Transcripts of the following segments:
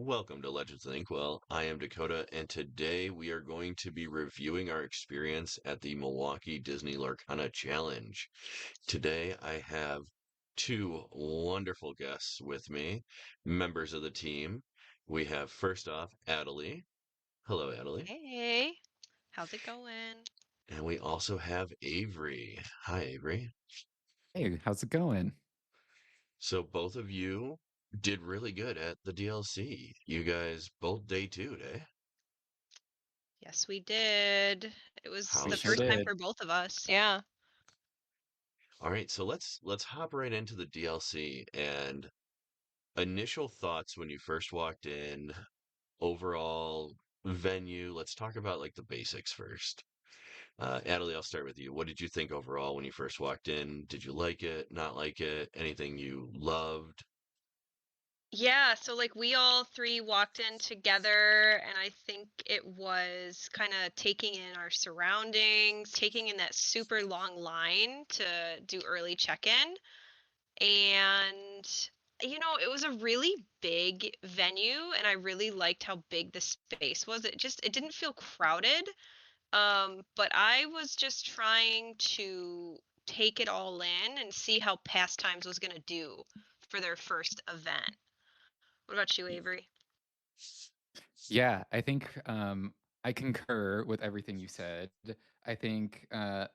Welcome to Legends of Inkwell. I am Dakota, and today we are going to be reviewing our experience at the Milwaukee Disney Lorcana Challenge. Today I have two wonderful guests with me, members of the team. We have first off Atalie. Hello, Atalie. Hey, how's it going? And we also have Avery. Hi, Avery. Hey, how's it going? So both of you did really good at the DLC. You guys both day two, eh? Yes, we did. It was We the How's sure first time did. for both of us. Yeah. All right, so let's hop right into the DLC and initial thoughts when you first walked in, overall venue. Let's talk about like the basics first. Natalie, I'll start with you. What did you think overall when you first walked in? Did you like it, not like it? Anything you loved? Yeah, so like we all three walked in together, and I think it was kind of taking in our surroundings, taking in that super long line to do early check-in. And it was a really big venue, and I really liked how big the space was. It didn't feel crowded. But I was just trying to take it all in and see how Pastimes was going to do for their first event. What about you, Avery? Yeah, I think I concur with everything you said. I think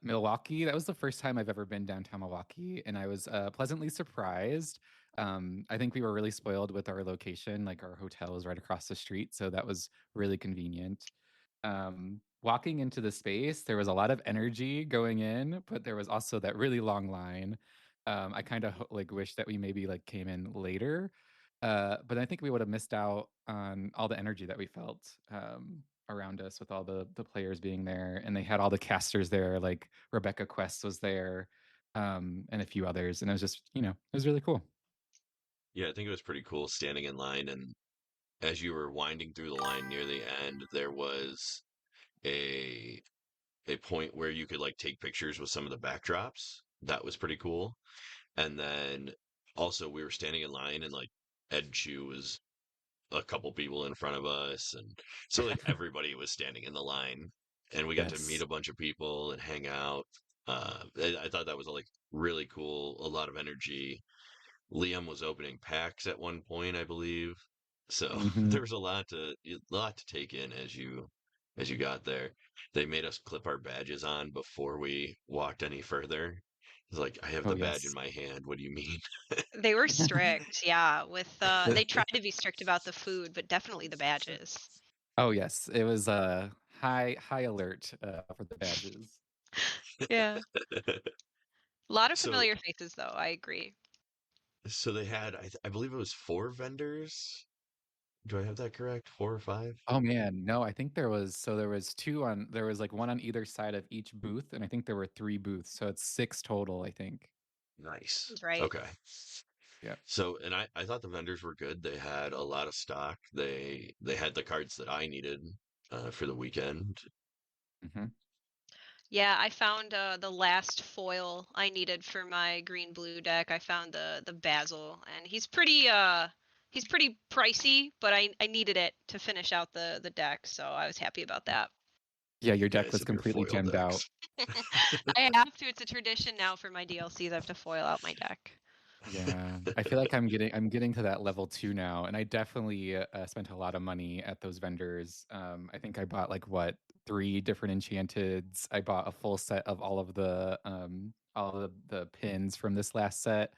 Milwaukee, that was the first time I've ever been downtown Milwaukee, and I was pleasantly surprised. I think we were really spoiled with our location, like our hotel is right across the street, so that was really convenient. Walking into the space, there was a lot of energy going in, but there was also that really long line. I kind of like wish that we maybe like came in later, but I think we would have missed out on all the energy that we felt around us with all the players being there, and they had all the casters there. Like Rebecca Quest was there, and a few others, and it was just it was really cool. Yeah, I think it was pretty cool standing in line, and as you were winding through the line near the end, there was a a point where you could like take pictures with some of the backdrops. That was pretty cool. And then also we were standing in line and like Ed Chu was a couple people in front of us and so like everybody was standing in the line and we got to meet Yes. a bunch of people and hang out. I thought that was like really cool, a lot of energy. Liam was opening packs at one point, I believe. So Hmm. there was a lot to take in as you got there. They made us clip our badges on before we walked any further. It's like, I have Oh the badge in yes. my hand. What do you mean? They were strict, yeah, with they tried to be strict about the food, but definitely the badges. Oh yes, it was high alert for the badges. Yeah. A lot of So familiar faces though, I agree. so they had I believe it was four vendors. Do I have that correct? Four or five? Oh man, no, I think there was there was like one on either side of each booth, and I think there were three booths, so it's six total, I think. Nice. That's right. Okay. Yeah. So, and I thought the vendors were good. They had a lot of stock. They had the cards that I needed for the weekend. Hmm. Yeah, I found the last foil I needed for my green blue deck. I found the Basil, and he's pretty pricey, but I needed it to finish out the deck, so I was happy about that. Yeah, your You deck guys was and your completely foil gemmed out. decks. I have to. It's a tradition now for my DLCs. I have to foil out my deck. Yeah, I feel like I'm getting to that level two now, and I definitely spent a lot of money at those vendors. I think I bought like what three different enchanteds. I bought a full set of all of the pins from this last set,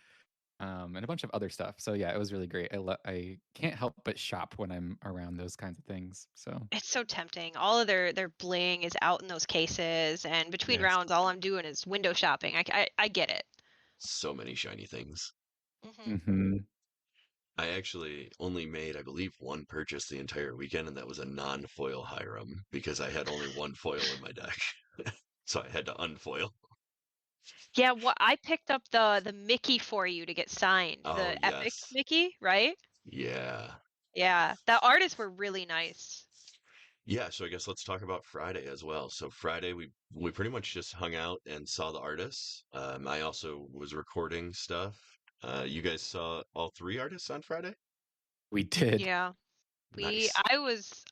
and a bunch of other stuff. So yeah, it was really great. I can't help but shop when I'm around those kinds of things. So It's so tempting. All of their bling is out in those cases, and between yes. rounds, all I'm doing is window shopping. I get it. So many shiny things. Hmm. Hmm. I actually only made, I believe, one purchase the entire weekend, and that was a non-foil Hiram because I had only one foil in my deck. So I had to unfoil. Yeah, what I picked up the Mickey for you to get signed, Oh, the Epic yes. Mickey, right? Yeah. Yeah, the artists were really nice. Yeah, so I guess let's talk about Friday as well. So Friday we pretty much just hung out and saw the artists. I also was recording stuff. You guys saw all three artists on Friday? We did. Yeah. Nice.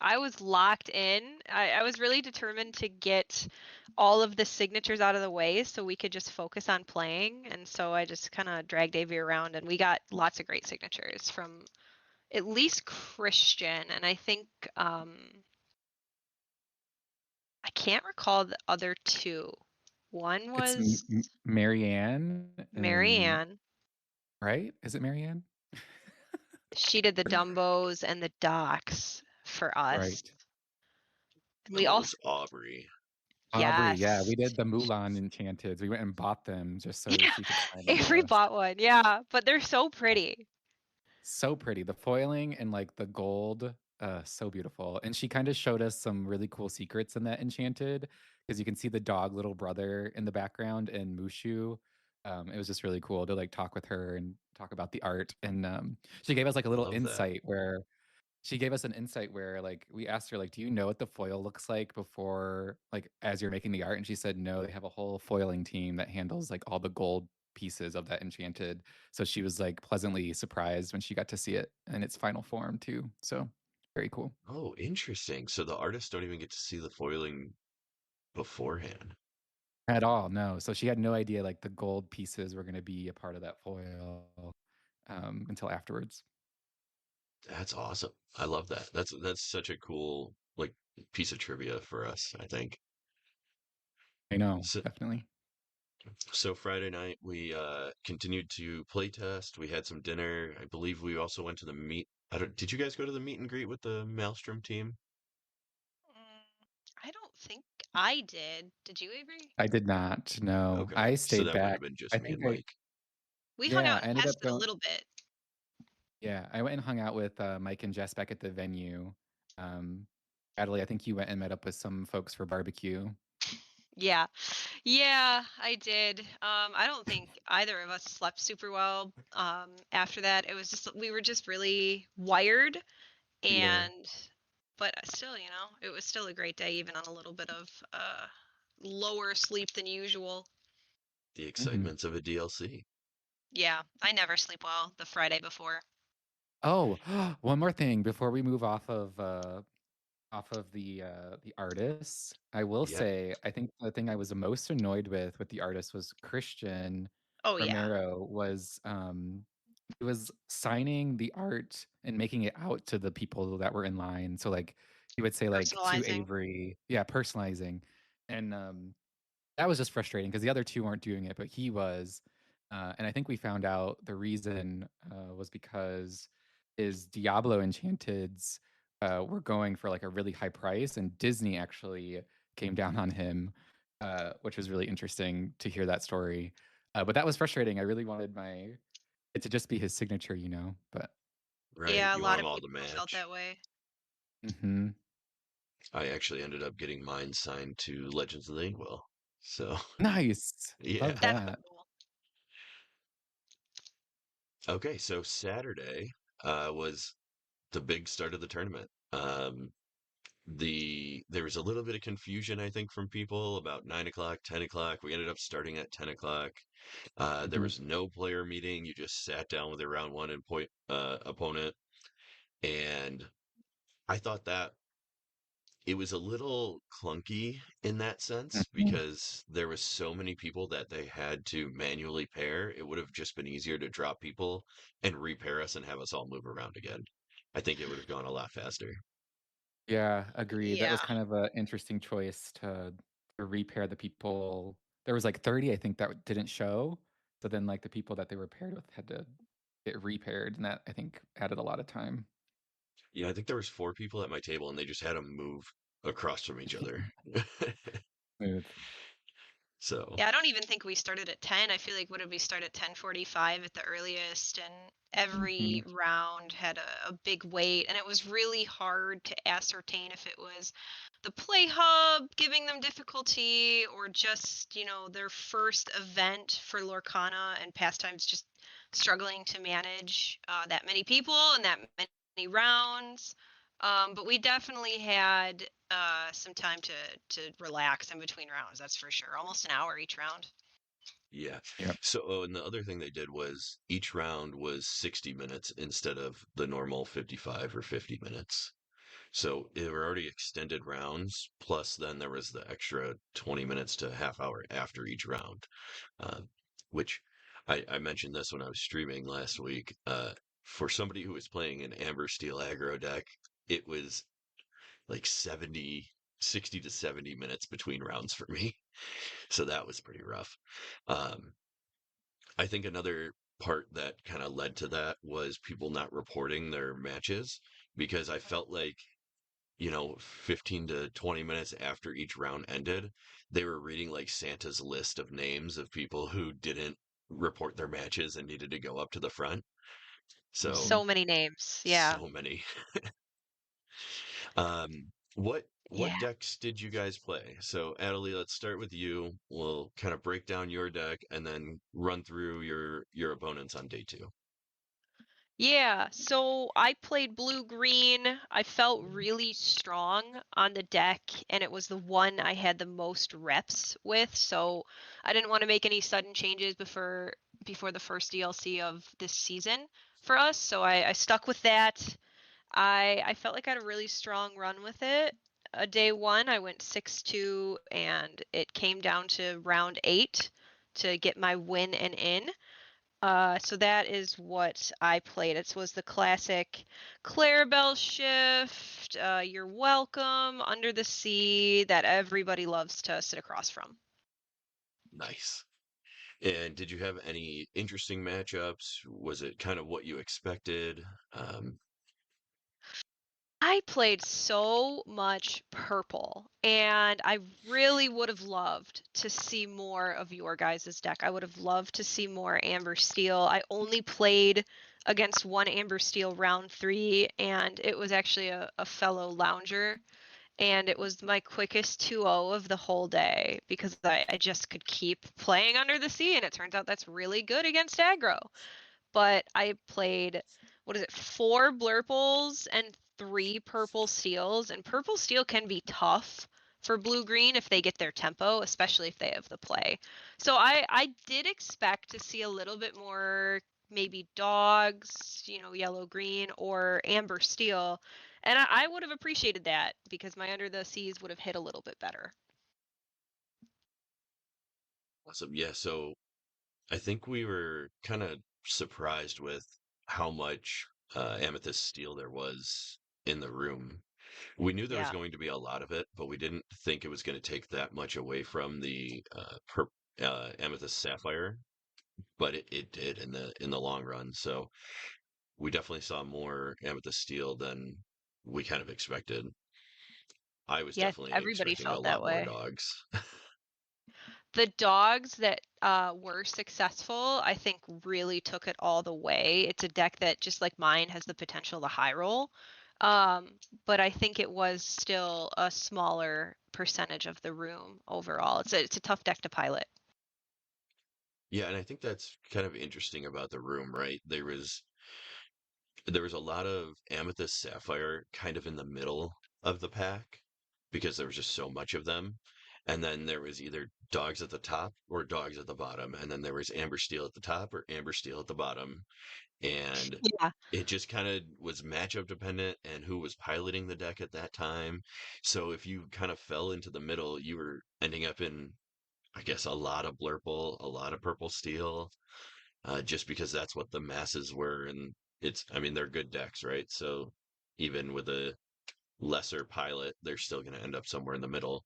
I was locked in. I was really determined to get all of the signatures out of the way so we could just focus on playing. And so I just kind of dragged Avery around, and we got lots of great signatures from at least Christian, and I think I can't recall the other two. One It's was Marianne and Marianne. right? Is it Marianne? She did the Dumbos and the Docs for us. Right. And And we what also was Aubrey? Aubrey, yeah, yes. we did the Mulan Enchanteds. We went and bought them just so Yeah, she could sign them for Avery us. bought one. Yeah, but they're so pretty. So pretty. The foiling and like the gold, so beautiful. And she kind of showed us some really cool secrets in that Enchanted because you can see the dog little brother in the background and Mushu. It was just really cool to like talk with her and talk about the art. And she gave us like a little Love that. insight where she gave us an insight where like we asked her like, do you know what the foil looks like before like as you're making the art? And she said no, they have a whole foiling team that handles like all the gold pieces of that Enchanted. So she was like pleasantly surprised when she got to see it in its final form too. So very cool. Oh, interesting. So the artists don't even get to see the foiling beforehand. At all, no. So she had no idea like the gold pieces were going to be a part of that foil until afterwards. That's awesome. I love that. That's such a cool like piece of trivia for us, I think. I know, So, definitely. so Friday night we continued to play test. We had some dinner. I believe we also went to the meet. I don't, did you guys go to the meet and greet with the Maelstrom team? I don't think I did. Did you, Avery? I did not. No, Okay. I So stayed that would back. have been just I me and think I, Mike. We hung yeah, out I and ended up tested a going. little bit. Yeah, I went and hung out with Mike and Jess back at the venue. Um, Natalie, I think you went and met up with some folks for barbecue. Yeah. Yeah, I did. I don't think either of us slept super well after that. It was just we were just really wired, Yeah. and but still, it was still a great day even on a little bit of lower sleep than usual. The Hmm. excitements of a DLC. Yeah, I never sleep well the Friday before. Oh, one more thing before we move off of the artists. I will Yeah. say, I think the thing I was the most annoyed with the artist was Christian Oh yeah. Romero he was signing the art and making it out to the people that were in line. So like he would say like to Personalizing. Avery, yeah, personalizing. And that was just frustrating because the other two weren't doing it, but he was. And I think we found out the reason was because his Diablo Enchanteds were going for like a really high price, and Disney actually came down on him, which was really interesting to hear that story. But that was frustrating. I really wanted it to just be his signature, But Right. Yeah, a You lot want them of all to people felt match. that way. hmm I actually ended up getting mine signed to Legends of the Inkwell. So, nice, yeah. love That's that. cool. Okay, so Saturday was the big start of the tournament. There was a little bit of confusion, I think, from people about 9 o'clock, 10 o'clock. We ended up starting at 10 o'clock. There hmm was no player meeting. You just sat down with your round one and point opponent, and I thought that it was a little clunky in that sense hmm because there was so many people that they had to manually pair. It would have just been easier to drop people and repair us and have us all move around again. I think it would have gone a lot faster. Yeah, agreed. That was Yeah. kind of an interesting choice to repair the people. There was like 30, I think, that didn't show. So then like the people that they were paired with had to get repaired, and that I think added a lot of time. Yeah, I think there was four people at my table and they just had to move across from each other. Smooth. So, Yeah, I don't even think we started at 10. I feel like what did we start at 10:45 at the earliest, and hmm every round had a big wait, and it was really hard to ascertain if it was the play hub giving them difficulty or just, their first event for Lorcana and Pastimes just struggling to manage that many people and that many rounds. But we definitely had some time to relax in between rounds. That's for sure. Almost an hour each round. Yeah. Yep. So, and the other thing they did was each round was 60 minutes instead of the normal 55 or 50 minutes. So they were already extended rounds, plus then there was the extra 20 minutes to half hour after each round, uh, which I mentioned this when I was streaming last week. For somebody who was playing an Amber Steel aggro deck, it was like 60 to 70 minutes between rounds for me. So that was pretty rough. Um, I think another part that kind of led to that was people not reporting their matches because I felt like, 15 to 20 minutes after each round ended, they were reading like Santa's list of names of people who didn't report their matches and needed to go up to the front. So, Mhm. So many names. Yeah. so many. What Yeah. decks did you guys play? So, Atalie, let's start with you. We'll kind of break down your deck and then run through your opponents on day two. Yeah, so I played blue green. I felt really strong on the deck, and it was the one I had the most reps with. So I didn't want to make any sudden changes before the first DLC of this season for us. So I stuck with that. I felt like I had a really strong run with it. Day one, I went 6-2, and it came down to round 8 to get my win and in. So that is what I played. It was the classic Clarabelle shift, You're Welcome, Under the Sea, that everybody loves to sit across from. Nice. And did you have any interesting matchups? Was it kind of what you expected? Um, I played so much purple, and I really would have loved to see more of your guys' deck. I would have loved to see more Amber Steel. I only played against one Amber Steel round 3, and it was actually a fellow lounger, and it was my quickest 2-0 of the whole day because I just could keep playing Under the Sea, and it turns out that's really good against aggro. But I played, what is it, 4 blurples and 3 purple steels, and purple steel can be tough for blue green if they get their tempo, especially if they have the play. So I did expect to see a little bit more, maybe dogs, yellow green or amber steel, and I would have appreciated that because my Under the Seas would have hit a little bit better. awesome. Yeah, so I think we were kind of surprised with how much amethyst steel there was in the room. We knew there was Yeah. going to be a lot of it, but we didn't think it was going to take that much away from the amethyst sapphire. But it did in the long run. So we definitely saw more amethyst steel than we kind of expected. I was Yeah, definitely everybody expecting a felt that lot more way. dogs. The dogs that were successful, I think, really took it all the way. It's a deck that, just like mine, has the potential to high roll. But I think it was still a smaller percentage of the room overall. It's a tough deck to pilot. Yeah, and I think that's kind of interesting about the room, right? There was a lot of amethyst sapphire kind of in the middle of the pack because there was just so much of them. And then there was either dogs at the top or dogs at the bottom. And then there was amber steel at the top or amber steel at the bottom. And Yeah. it just kind of was matchup dependent and who was piloting the deck at that time. So if you kind of fell into the middle, you were ending up in, I guess, a lot of blurple, a lot of purple steel, just because that's what the masses were. And I mean, they're good decks, right? So even with a lesser pilot, they're still going to end up somewhere in the middle.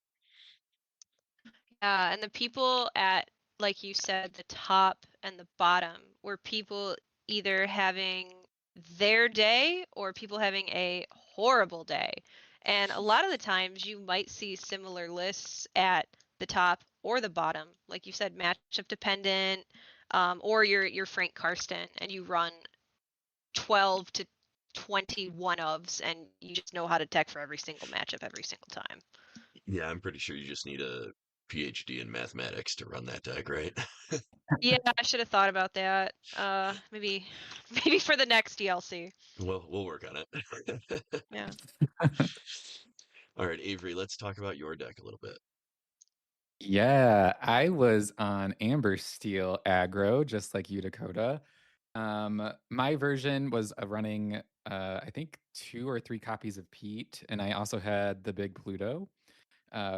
Yeah, and the people at, like you said, the top and the bottom were people either having their day or people having a horrible day. And a lot of the times you might see similar lists at the top or the bottom, like you said, matchup dependent, or you're Frank Karsten and you run 12 to 21 ofs and you just know how to deck for every single matchup every single time. Yeah, I'm pretty sure you just need a PhD in mathematics to run that deck, right? Yeah, I should have thought about that. Maybe maybe for the next DLC. Well, we'll work on it. Yeah. All right, Avery, let's talk about your deck a little bit. Yeah, I was on Amber Steel aggro, just like you, Dakota. My version was running, I think, 2 or 3 copies of Pete, and I also had the big Pluto,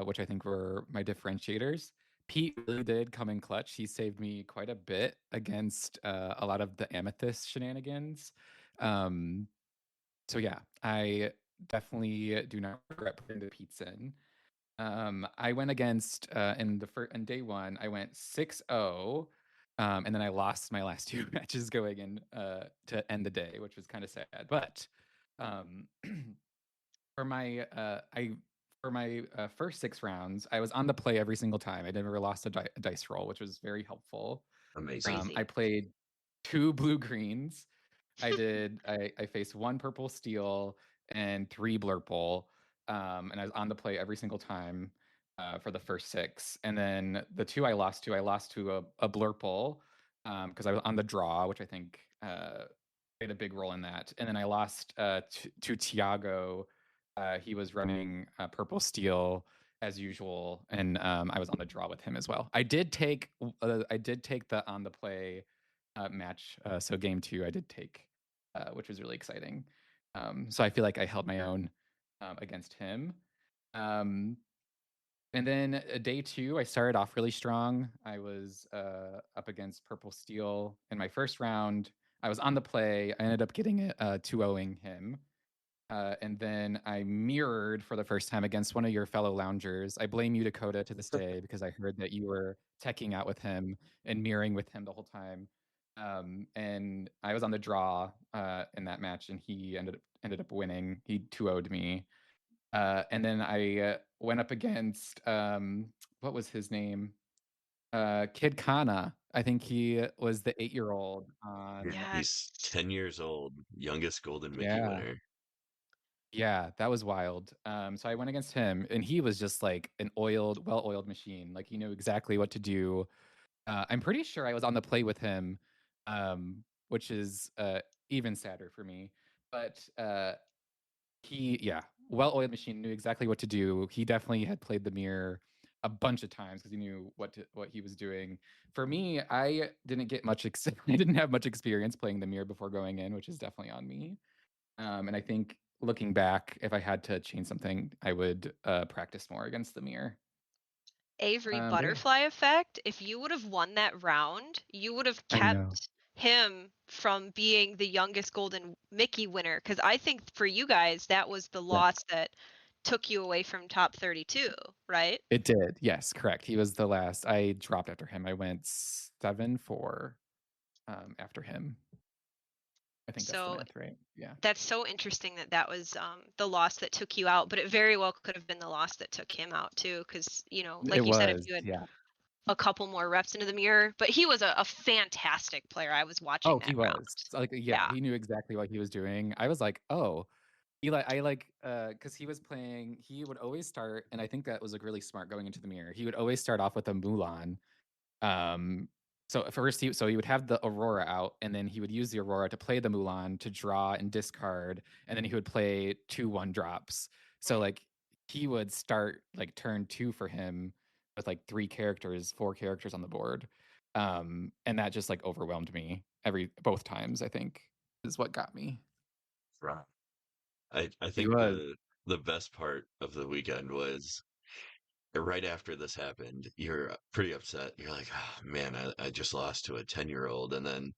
which I think were my differentiators. Pete really did come in clutch. He saved me quite a bit against a lot of the Amethyst shenanigans. Um, so yeah, I definitely do not regret putting the Pete's in. I went against in the first in day one, I went 6-0, and then I lost my last 2 matches going in to end the day, which was kind of sad. But um, for my I for my first 6 rounds, I was on the play every single time. I never lost a dice roll, which was very helpful. Amazing. Crazy. I played 2 blue greens. I faced 1 purple steel and 3 blurple. And I was on the play every single time for the first 6. And then the 2 I lost to a blurple because I was on the draw, which I think played a big role in that. And then I lost to Tiago. He was running purple steel as usual, and I was on the draw with him as well. I did take the on the play match. So game 2, I did take, which was really exciting. So I feel like I held my own against him. Um, and then day 2, I started off really strong. I was up against Purple Steel in my first round. I was on the play. I ended up getting it 2-0ing him. And then I mirrored for the first time against one of your fellow loungers. I blame you, Dakota, to this day because I heard that you were teching out with him and mirroring with him the whole time. And I was on the draw in that match, and he ended up winning. He 2-0'd me. And then I went up against what was his name? Kid Kana. I think he was the 8-year-old Yeah, on. he's Yes. 10 years old, youngest Golden Mickey Yeah. winner. Yeah, that was wild. So I went against him, and he was just like an well-oiled machine. Like he knew exactly what to do. I'm pretty sure I was on the play with him, which is even sadder for me. But yeah, well-oiled machine, knew exactly what to do. He definitely had played the mirror a bunch of times because he knew what he was doing. For me, I didn't get much. I didn't have much experience playing the mirror before going in, which is definitely on me. And I think looking back, if I had to change something, I would practice more against the mirror. Avery But yeah, butterfly effect. If you would have won that round, you would have I know. kept him from being the youngest Golden Mickey winner. Because I think for you guys, that was the Yeah, loss that took you away from top 32, right? it did. Yes, correct. He was the last. I dropped after him. I went 7-4 after him. I think that's the So math, right? Yeah, that's so interesting that that was the loss that took you out, but it very well could have been the loss that took him out too. Because, it like you said, if was. you had Yeah. a couple more reps into the mirror, but he was a fantastic player. I was watching Oh, that he round. was. So, like, yeah, Yeah. he knew exactly what he was doing. I was like, oh, because he was playing. He would always start, and I think that was like really smart going into the mirror. He would always start off with a Mulan. Um, so first, he would have the Aurora out, and then he would use the Aurora to play the Mulan to draw and discard, and then he would play 2 1 drops. So Mhm. like he would start like turn 2 for him with like 4 characters on the board, and that just like overwhelmed me both times. I think is what got me. Right. I He think was. the best part of the weekend was right after this happened, you're pretty upset. You're like, oh, man, I just lost to a 10-year-old. And then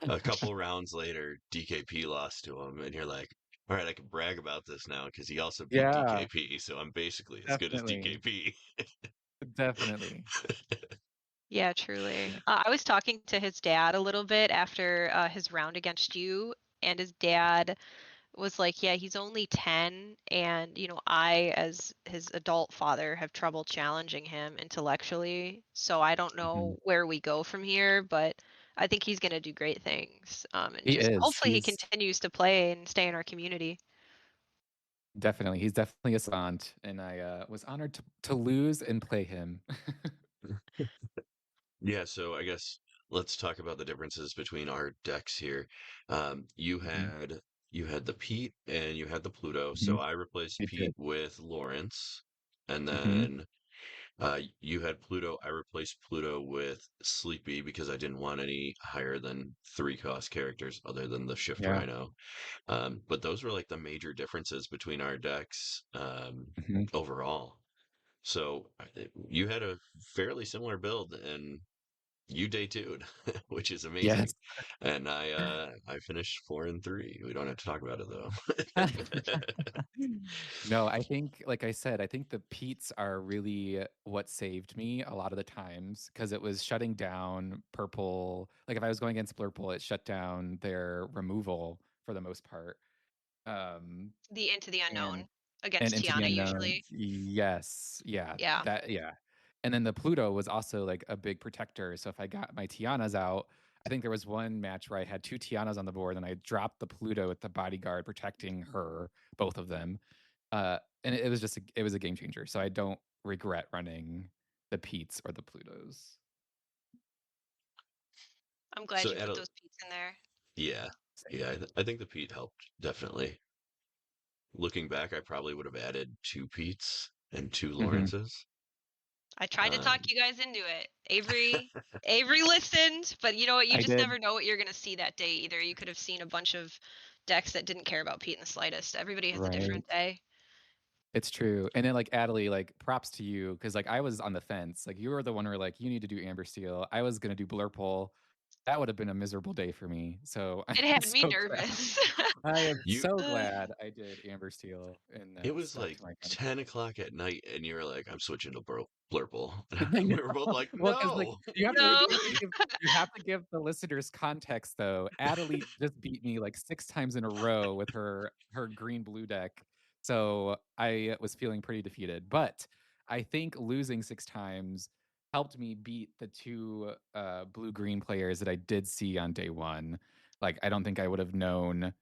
a couple rounds later, DKP lost to him. And you're like, all right, I can brag about this now because he also beat Yeah, DKP. So I'm basically as good as definitely, DKP. definitely. Yeah, truly. I was talking to his dad a little bit after his round against you, and his dad was like, "Yeah, he's only 10, and I, as his adult father, have trouble challenging him intellectually. So I don't Mhm. know where we go from here, but I think he's gonna do great things. And He just is. hopefully he continues to play and stay in our community." He's definitely a savant, and I was honored to lose and play him. Yeah, so I guess let's talk about the differences between our decks here. Um, you Mhm, had you had the Pete and you had the Pluto. So mhm. I replaced I Pete did. with Lawrence, and Mhm. then You had Pluto. I replaced Pluto with Sleepy because I didn't want any higher than 3 cost characters other than the Shift Yeah. Rhino. But those were like the major differences between our decks Mhm. overall. So you had a fairly similar build, and you day two'd, which is amazing. Yes. And I finished 4-3. We don't have to talk about it though. No, I think, like I said, I think the Peats are really what saved me a lot of the times because it was shutting down purple. Like if I was going against Blurple, it shut down their removal for the most part. Um, The Into the and Unknown and against Into the Tiana Unknown. usually. Yes, yeah, Yeah. yeah. And then the Pluto was also like a big protector. So if I got my Tianas out, I think there was one match where I had 2 Tianas on the board and I dropped the Pluto with the bodyguard protecting her, both of them. And it was just it was a game changer. So I don't regret running the Peats or the Plutos. I'm glad So you put those Pete's in there. yeah, Same. yeah, I think the Pete helped definitely. Looking back, I probably would have added 2 Pete's and 2 Lawrences. I tried to talk Um, you guys into it. Avery listened, but you know what? You I just did. never know what you're going to see that day either. You could have seen a bunch of decks that didn't care about Pete in the slightest. Everybody has a Right. different day. It's true. And then like Atalie, like props to you because like I was on the fence. Like you were the one where like you need to do Amber Steel. I was gonna do Blurple. That would have been a miserable day for me. So I'm It had me so glad. nervous. I am you so glad I did Amber Steel and It that was stuck like to my gun. 10 o'clock at night, and you were like, "I'm switching to Blurple." Yeah. We were both like, Well, because like "No, No. you have to give the listeners context though. Atalie just beat me like 6 times in a row with her green blue deck. So I was feeling pretty defeated. But I think losing 6 times helped me beat the 2 blue green players that I did see on day one. Like I don't think I would have known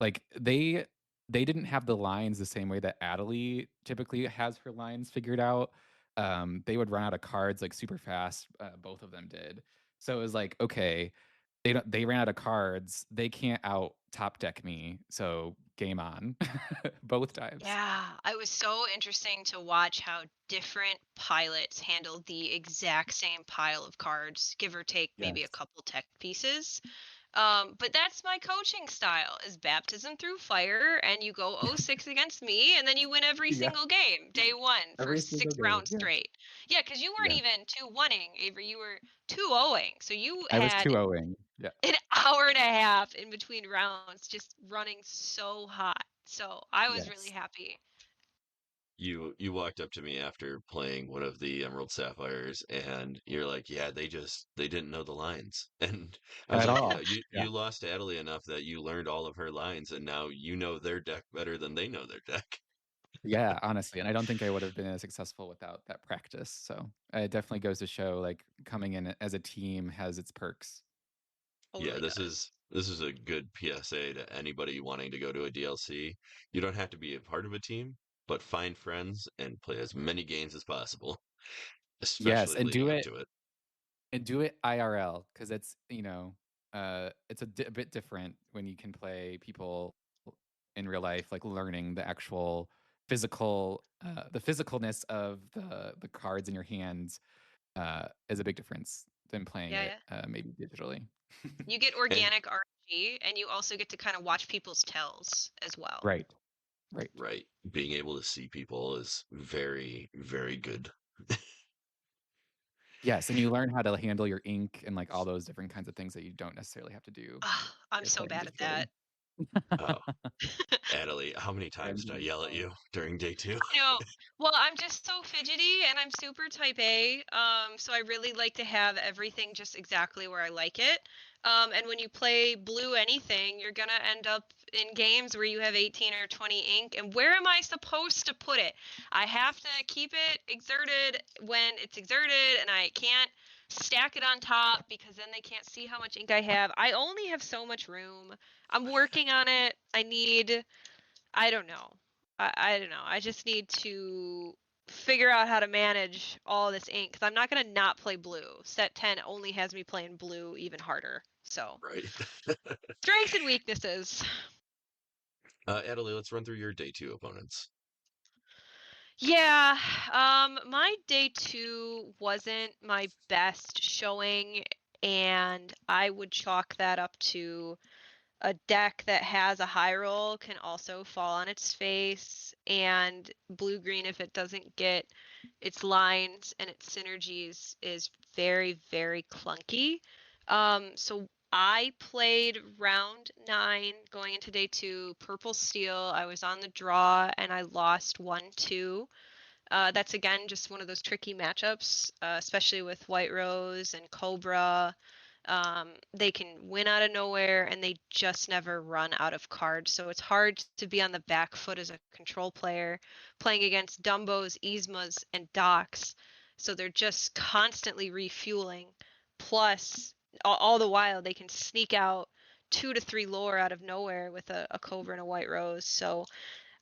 like they didn't have the lines the same way that Atalie typically has her lines figured out. They would run out of cards like super fast. Both of them did. So it was like, okay, they ran out of cards. They can't out top deck me. So game on, both times. Yeah, it was so interesting to watch how different pilots handled the exact same pile of cards, give or take maybe a Yes. couple tech pieces. But that's my coaching style is baptism through fire, and you go 0-6 against me, and then you win every Yeah. single game, day one for Every single six game. rounds Yeah. straight. Yeah, because you weren't Yeah. even 2-1ing, Avery. You were 2-0ing. So you I was had 2-0ing. Yeah. an hour and a half in between rounds just running so hot. So I was really Yes. happy. You walked up to me after playing one of the Emerald Sapphires, and you're like, "Yeah, they didn't know the lines." And I was At like, "Yeah, all. you Yeah. you lost to Adelie enough that you learned all of her lines, and now you know their deck better than they know their deck." Yeah, honestly. And I don't think I would have been as successful without that practice. So it definitely goes to show like coming in as a team has its perks. Yeah, Totally this is a good PSA to anybody wanting to go to a DLC. You don't have to be a part of a team, but find friends and play as many games as possible, Yes, especially leading up to it. and do it IRL because it's it's a bit different when you can play people in real life, like learning the actual the physicalness of the cards in your hands is a big difference than playing Yeah, it yeah. maybe digitally. You get And organic RNG, and you also get to kind of watch people's tells as well. Right, right. right, being able to see people is very, very good. Yes, and you learn how to handle your ink and like all those different kinds of things that you don't necessarily have to do Ah, if I'm you're so playing bad at digitally. that. Oh, Adelie, how many times did I yell at you during day two? I know. Well, I'm just so fidgety and I'm super type A. So I really like to have everything just exactly where I like it. And when you play blue anything, you're gonna end up in games where you have 18 or 20 ink. And where am I supposed to put it? I have to keep it exerted when it's exerted, and I can't stack it on top because then they can't see how much ink I have. I only have so much room. I'm working on it. I don't know. I don't know. I just need to figure out how to manage all this ink because I'm not gonna not play blue. Set 10 only has me playing blue even harder. So Right. strengths and weaknesses. Adelie, let's run through your day two opponents. Yeah, my day two wasn't my best showing, and I would chalk that up to a deck that has a high roll can also fall on its face, and blue green, if it doesn't get its lines and its synergies, is very, very clunky. So I played round nine going into day two, purple steel. I was on the draw and I lost 1-2. That's again just one of those tricky matchups, especially with White Rose and Cobra. They can win out of nowhere and they just never run out of cards. So it's hard to be on the back foot as a control player playing against Dumbos, Yzmas, and Docks. So they're just constantly refueling. Plus, all the while, they can sneak out 2 to 3 lore out of nowhere with a Cobra and a White Rose. So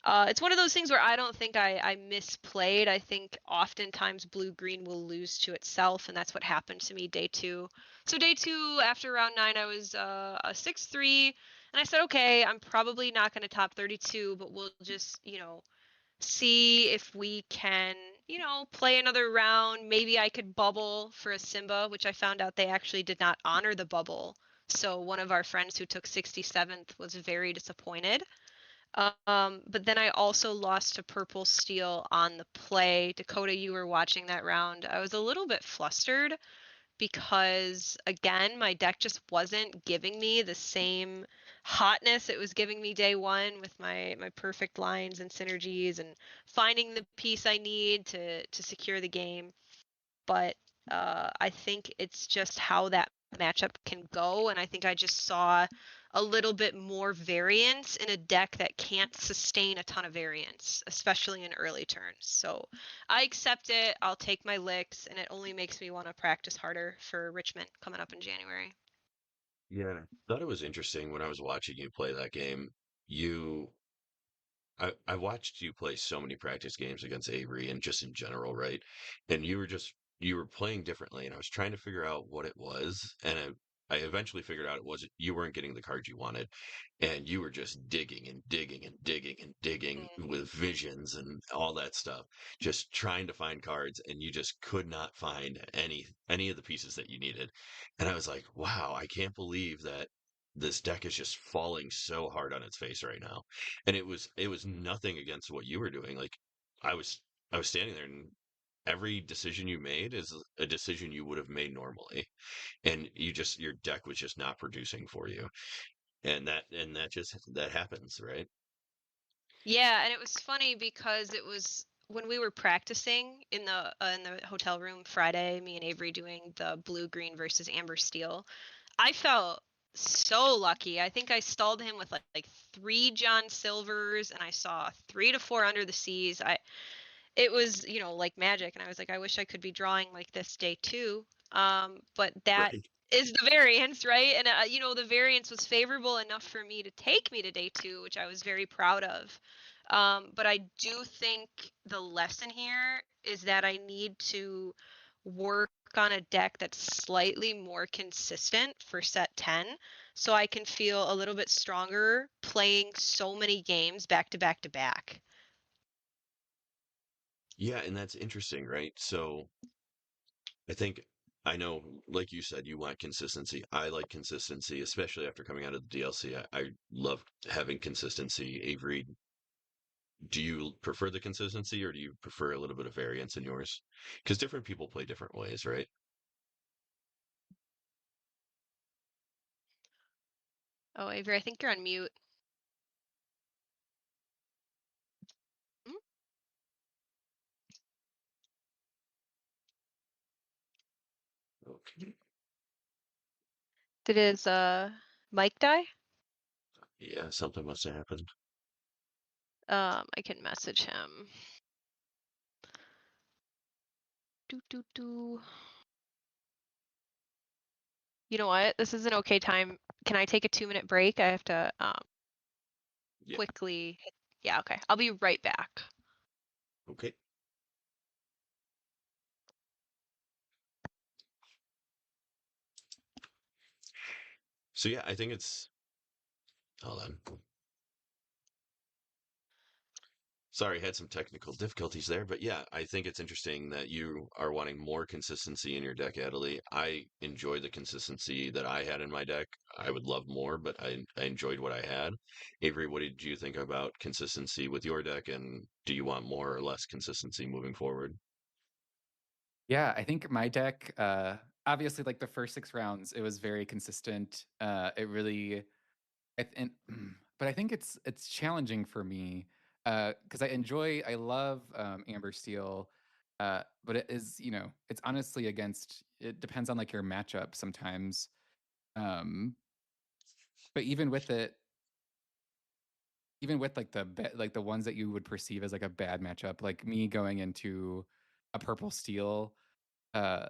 it's one of those things where I don't think I misplayed. I think oftentimes blue green will lose to itself, and that's what happened to me day two. So day two, after round nine, I was a 6-3, and I said, okay, I'm probably not going to top 32, but we'll just, see if we can, play another round. Maybe I could bubble for a Simba, which I found out they actually did not honor the bubble. So one of our friends who took 67th was very disappointed. But then I also lost to Purple Steel on the play. Dakota, you were watching that round. I was a little bit flustered because, again, my deck just wasn't giving me the same hotness it was giving me day one with my perfect lines and synergies and finding the piece I need to secure the game. But I think it's just how that matchup can go, and I think I just saw a little bit more variance in a deck that can't sustain a ton of variance, especially in early turns. So I accept it. I'll take my licks, and it only makes me want to practice harder for Richmond coming up in January. Yeah. Thought it was interesting when I was watching you play that game. You I watched you play so many practice games against Avery and just in general, right? And you were playing differently, and I was trying to figure out what it was, and I eventually figured out it wasn't you weren't getting the cards you wanted, and you were just digging and digging and digging and digging Mm. with visions and all that stuff, just trying to find cards, and you just could not find any of the pieces that you needed. And I was like, wow, I can't believe that this deck is just falling so hard on its face right now. And it was nothing against what you were doing. Like I was I was standing there and every decision you made is a decision you would have made normally. And your deck was just not producing for you. And that just that happens, right? Yeah, and it was funny because it was when we were practicing in the hotel room Friday, me and Avery doing the blue green versus amber steel. I felt so lucky. I think I stalled him with like 3 John Silvers, and I saw 3 to 4 under the seas. It was, like magic, and I was like, I wish I could be drawing like this day too. But that Right. is the variance, right? And the variance was favorable enough for me to take me to day two, which I was very proud of. But I do think the lesson here is that I need to work on a deck that's slightly more consistent for set 10 so I can feel a little bit stronger playing so many games back to back to back. Yeah, and that's interesting, right? So I think I know, like you said, you want consistency. I like consistency, especially after coming out of the DLC. I love having consistency. Avery, do you prefer the consistency or do you prefer a little bit of variance in yours? Because different people play different ways, right? Oh, Avery, I think you're on mute. Mm. Okay. Did his mic die? Yeah, something must have happened. I can message him. Do do do. You know what? This is an okay time. Can I take a 2-minute break? I have to Yeah. quickly. Yeah, okay. I'll be right back. Okay. So yeah, I think it's hold on. Sorry, had some technical difficulties there, but yeah, I think it's interesting that you are wanting more consistency in your deck, Atalie. I enjoy the consistency that I had in my deck. I would love more, but I enjoyed what I had. Avery, what did you think about consistency with your deck, and do you want more or less consistency moving forward? Yeah, I think my deck, obviously, like the first 6 rounds, it was very consistent. It really, and but I think it's challenging for me because I love Amber Steel, but it is, it's honestly against. It depends on like your matchup sometimes. Um, but even with like like the ones that you would perceive as like a bad matchup, like me going into a purple steel, uh,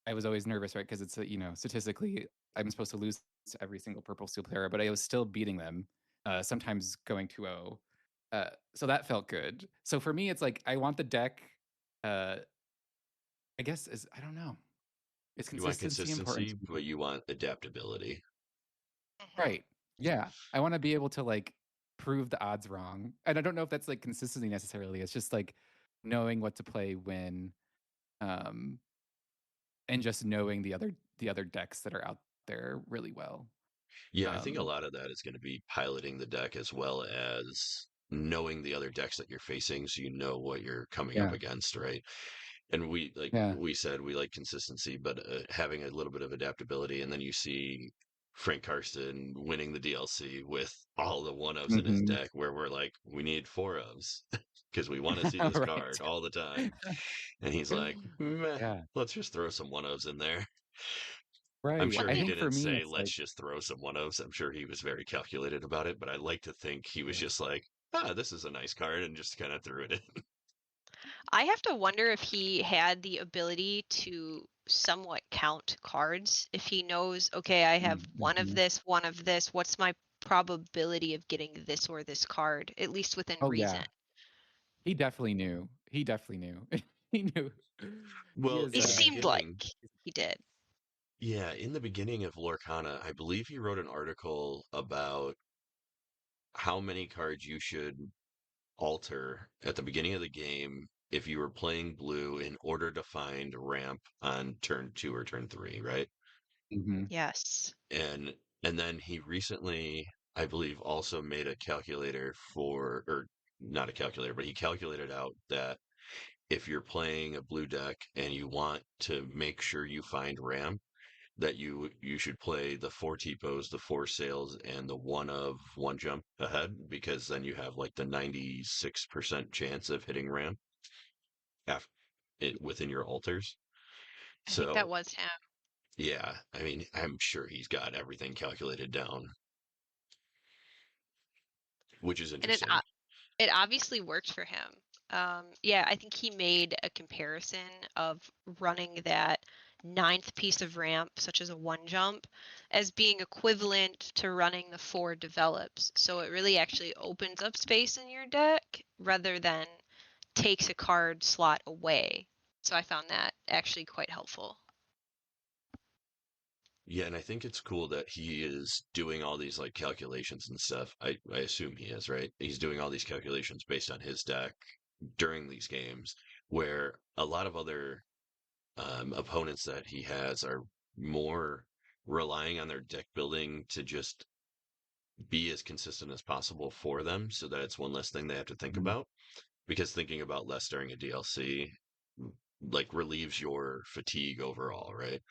I was always nervous, right? Because it's statistically I'm supposed to lose to every single purple steel player, but I was still beating them. Sometimes going 2-0. So that felt good. So for me, it's like I want the deck. Uh, I guess is I don't know. Is You want consistency important consistency, to but me? you want adaptability. Hmm. Right. Yeah. I want to be able to like prove the odds wrong. And I don't know if that's like consistency necessarily. It's just like knowing what to play when um and just knowing the other decks that are out there really well. Yeah, I think a Um lot of that is going to be piloting the deck as well as knowing the other decks that you're facing so you know what you're coming up yeah. against, right? And we like Yeah. we said we like consistency, but having a little bit of adaptability, and then you see Frank Karsten winning the DLC with all the one ofs in his Mhm. deck, where we're like, we need four ofs because we want to see this Right. card all the time, and he's like, meh, Yeah. let's just throw some one ofs in there. I'm Right. sure I he Wouldn't it? think for didn't me say it's let's like just throw some one ofs. I'm sure he was very calculated about it, but I like to think he was yeah. just like, this is a nice card, and just kind of threw it in. I have to wonder if he had the ability to somewhat count cards. If he knows, okay, I have Mhm. one of this, what's my probability of getting this or this card, at least within Oh reason? yeah. He definitely knew. He definitely knew. He knew. He Well, is He in the seemed like beginning, he did. yeah, in the beginning of Lorcana, I believe he wrote an article about how many cards you should alter at the beginning of the game if you were playing blue in order to find ramp on turn 2 or turn 3, right? Mhm. Yes. And and then he recently, I believe, also made a calculator for, or not a calculator, but he calculated out that if you're playing a blue deck and you want to make sure you find ramp, that you should play the four T-pose, the four sails, and the one of one jump ahead, because then you have like the 96% chance of hitting ramp af it within your altars. I think that So was him. yeah, I mean, I'm sure he's got everything calculated down, which is And interesting. it obviously worked for him. Yeah, I think he made a comparison of running that ninth piece of ramp, such as a one jump, as being equivalent to running the four develops. So it really actually opens up space in your deck rather than takes a card slot away. So I found that actually quite helpful. Yeah, and I think it's cool that he is doing all these like calculations and stuff. I assume he is, right? He's doing all these calculations based on his deck during these games, where a lot of other opponents that he has are more relying on their deck building to just be as consistent as possible for them so that it's one less thing they have to think Mhm. about. Because thinking about less during a DLC like relieves your fatigue overall, right?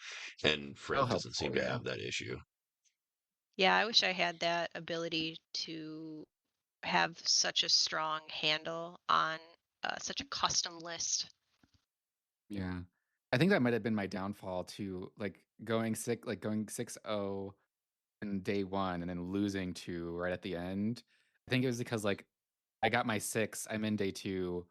And So Fred doesn't seem helpful, to yeah. have that issue. Yeah, I wish I had that ability to have such a strong handle on such a custom list. Yeah. I think that might have been my downfall too, going 6-0 in day 1 and then losing 2 right at the end. I think it was because, like, I got my 6, I'm in day 2,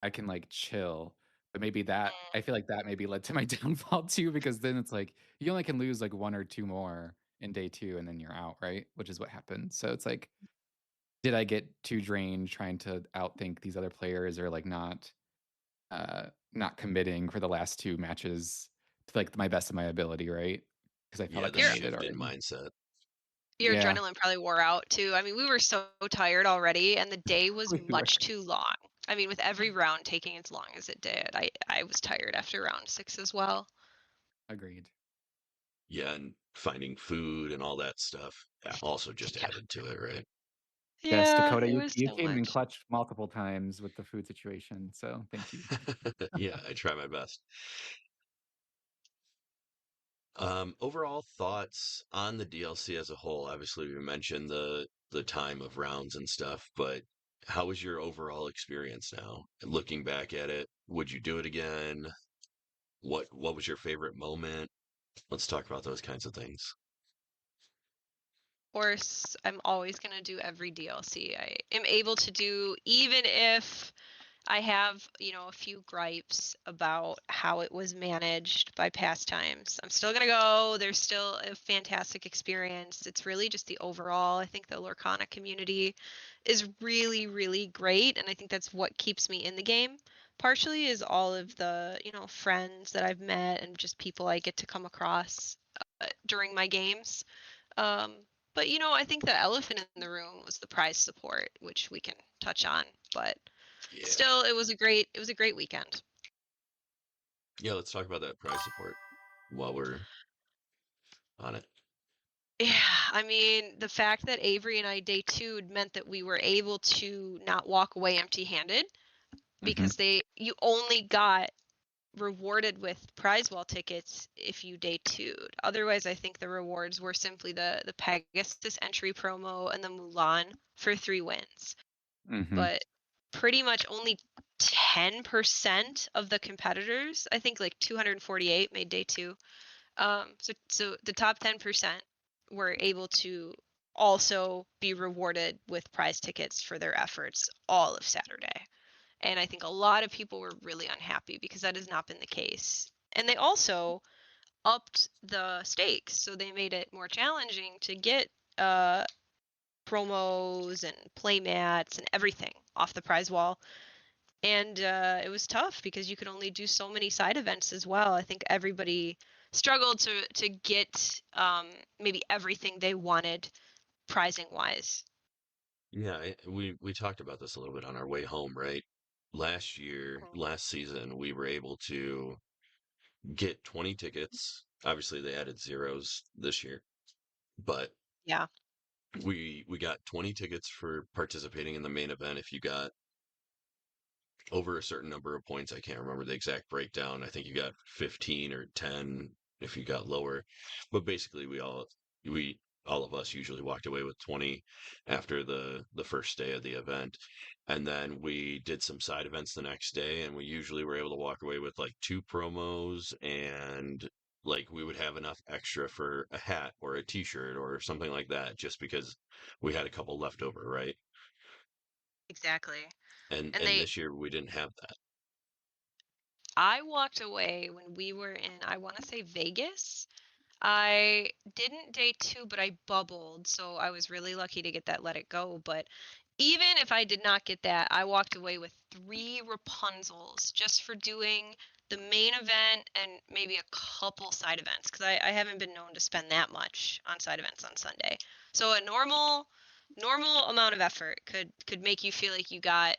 I can, like, chill, but maybe that I feel like that maybe led to my downfall too because then it's like, you only can lose, like, 1 or 2 more in day 2 and then you're out, right? Which is what happened. So it's like, did I get too drained trying to outthink these other players or, like, not committing for the last 2 matches to, like, my best of my ability, right? Because I felt Yeah, like the I You're made it shift in already. mindset. Your Yeah. adrenaline probably wore out too. I mean, we were so tired already, and the day was We were. much too long. I mean, with every round taking as long as it did, I was tired after round 6 as well. Agreed. Yeah, and finding food and all that stuff also just Yeah. added to it, right? Yes, Yeah, Dakota, it you was you so came in much. clutch multiple times with the food situation, so thank you. Yeah, I try my best. Overall thoughts on the DLC as a whole. Obviously, we mentioned the time of rounds and stuff, but how was your overall experience now? Looking back at it, would you do it again? What was your favorite moment? Let's talk about those kinds of things. Of course, I'm always going to do every DLC I am able to do, even if I have, a few gripes about how it was managed by Pastimes. I'm still going to go. There's still a fantastic experience. It's really just the overall. I think the Lorcana community is really, really great. And I think that's what keeps me in the game. Partially is all of the, friends that I've met and just people I get to come across during my games. Um, but I think the elephant in the room was the prize support, which we can touch on. But Yeah. still, it was a great weekend. Yeah, let's talk about that prize support while we're on it. Yeah, I mean, the fact that Avery and I day two meant that we were able to not walk away empty-handed Mhm. because you only got rewarded with prize wall tickets if you day two'd. Otherwise, I think the rewards were simply the Pegasus entry promo and the Mulan for 3 wins. Mhm. But pretty much only 10% of the competitors, I think like 248 made day two. So the top 10% were able to also be rewarded with prize tickets for their efforts all of Saturday. And I think a lot of people were really unhappy because that has not been the case. And they also upped the stakes, so they made it more challenging to get uh, promos and playmats and everything off the prize wall. And it was tough because you could only do so many side events as well. I think everybody struggled to get maybe everything they wanted prizing wise. Yeah, we talked about this a little bit on our way home, right? Mhm. Last season, we were able to get 20 tickets. Obviously, they added zeros this year, but Yeah. we got 20 tickets for participating in the main event if you got over a certain number of points. I can't remember the exact breakdown. I think you got 15 or 10 if you got lower. But basically we all of us usually walked away with 20 after the first day of the event. And then we did some side events the next day and we usually were able to walk away with like two promos and like we would have enough extra for a hat or a t-shirt or something like that just because we had a couple left over, right? Exactly. And And this year we didn't have that. I walked away when we were in, I want to say Vegas. I didn't day two, but I bubbled, so I was really lucky to get that let it go. But even if I did not get that, I walked away with 3 Rapunzels just for doing the main event and maybe a couple side events because I haven't been known to spend that much on side events on Sunday. So a normal amount of effort could make you feel like you got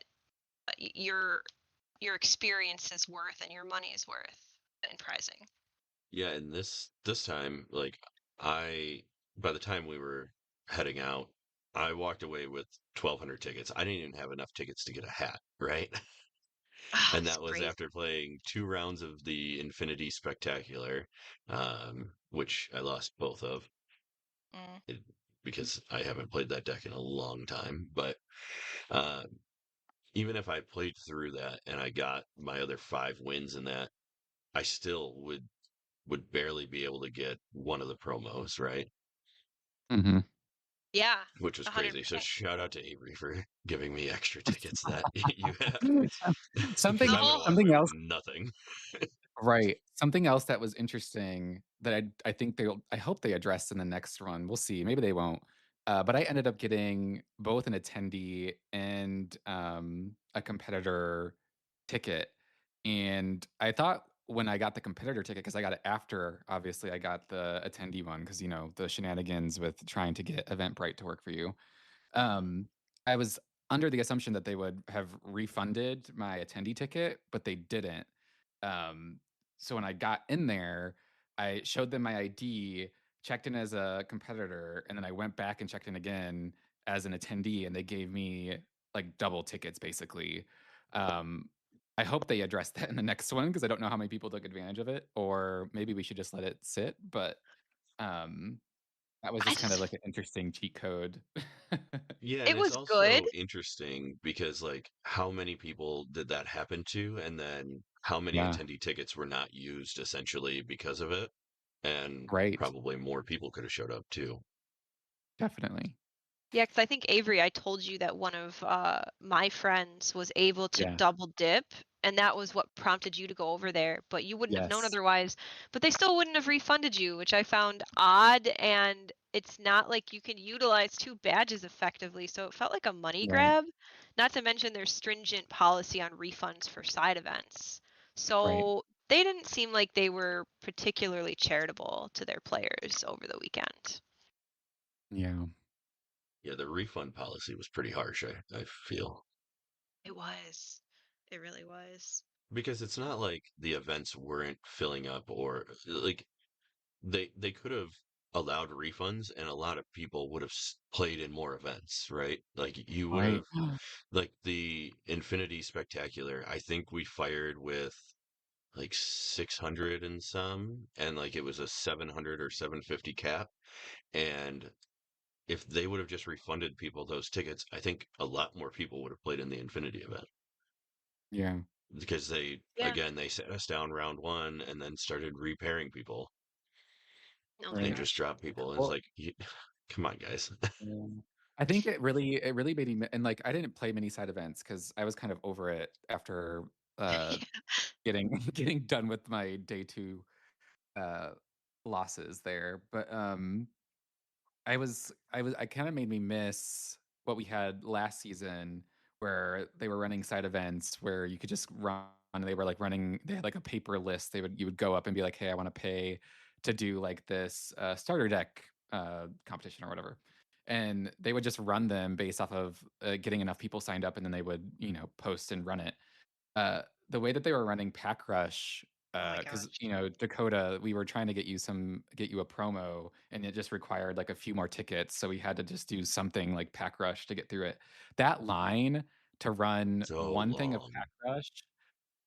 your experience is worth and your money is worth in prizing. Yeah, and this time, like I by the time we were heading out, I walked away with 1,200 tickets. I didn't even have enough tickets to get a hat, right? Oh, And it's that was crazy. after playing 2 rounds of the Infinity Spectacular, which I lost both of Mm. it, because I haven't played that deck in a long time. But uh, even if I played through that and I got my other 5 wins in that, I still would barely be able to get one of the promos, right? Mhm. Yeah, Which was crazy. So 100%. shout out to Avery for giving me extra tickets that you have because The I would Something have whole walked away something with else. nothing. Right. Something else that was interesting that I think I hope they address in the next run. We'll see. Maybe they won't. But I ended up getting both an attendee and a competitor ticket. And I thought when I got the competitor ticket, because I got it after, obviously, I got the attendee one, because, the shenanigans with trying to get Eventbrite to work for you. Um, I was under the assumption that they would have refunded my attendee ticket, but they didn't. Um, so when I got in there, I showed them my ID, checked in as a competitor, and then I went back and checked in again as an attendee, and they gave me like double tickets basically. Um, I hope they address that in the next one, because I don't know how many people took advantage of it, or maybe we should just let it sit. But um, that was I just kind of just like an interesting cheat code. Yeah, and it it's was good. also interesting because like how many people did that happen to, and then how many Yeah, attendee tickets were not used essentially because of it, and right. probably more people could have showed up too. Definitely. Yeah, because I think Avery, I told you that one of my friends was able to Yeah. double dip, and that was what prompted you to go over there. But you wouldn't have known Yes. otherwise. But they still wouldn't have refunded you, which I found odd. And it's not like you can utilize two badges effectively, so it felt like a money Right. grab. Not to mention their stringent policy on refunds for side events. Right. So they didn't seem like they were particularly charitable to their players over the weekend. Yeah. Yeah, the refund policy was pretty harsh, I feel. It was. It really was. Because it's not like the events weren't filling up or like they could have allowed refunds and a lot of people would have played in more events, right? Like you would Right. have like the Infinity Spectacular. I think we fired with like 600 and some, and like it was a 700 or 750 cap. And if they would have just refunded people those tickets, I think a lot more people would have played in the Infinity event Yeah. because Yeah. they sat us down round one and then started repairing people Oh my and Right. just gosh. dropped people. And it's Well, like, come on, guys. yeah. I think it really made me, and like I didn't play many side events because I was kind of over it after uh Yeah. getting getting done with my day two uh losses there. But I kind of made me miss what we had last season, where they were running side events where you could just run. They were like running. They had like a paper list. You would go up and be like, "Hey, I want to pay to do like this starter deck competition or whatever," and they would just run them based off of getting enough people signed up, and then they would post and run it. uh, the way that they were running Pack Rush, Oh my because gosh. Dakota, we were trying to get you a promo, and it just required like a few more tickets, so we had to just do something like Pack Rush to get through it. That line to run So one thing of long. Pack Rush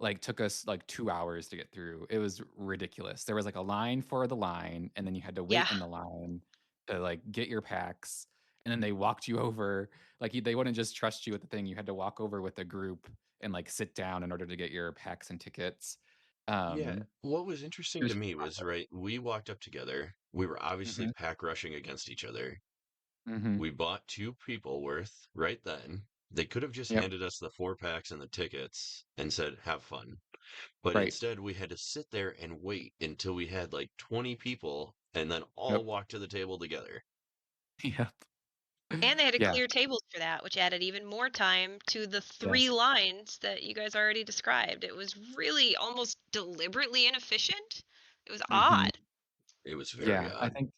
like took us like 2 hours to get through. It was ridiculous. There was like a line for the line, and then you had to Yeah. wait in the line to like get your packs, and then they walked you over. Like they wouldn't just trust you with the thing. You had to walk over with a group and like sit down in order to get your packs and tickets. Yeah. Um, What was it interesting was to just me was, right, we walked up together. We were obviously hmm pack rushing against each other. hmm We bought two people worth right then. They could have just Yep. handed us the 4 packs and the tickets and said, have fun. But Right. instead, we had to sit there and wait until we had like 20 people and then all Yep. walk to the table together. Yep. And they had to Yeah. clear tables for that, which added even more time to the three Yes. lines that you guys already described. It was really almost deliberately inefficient. It was hmm odd. It was very Yeah. I odd. think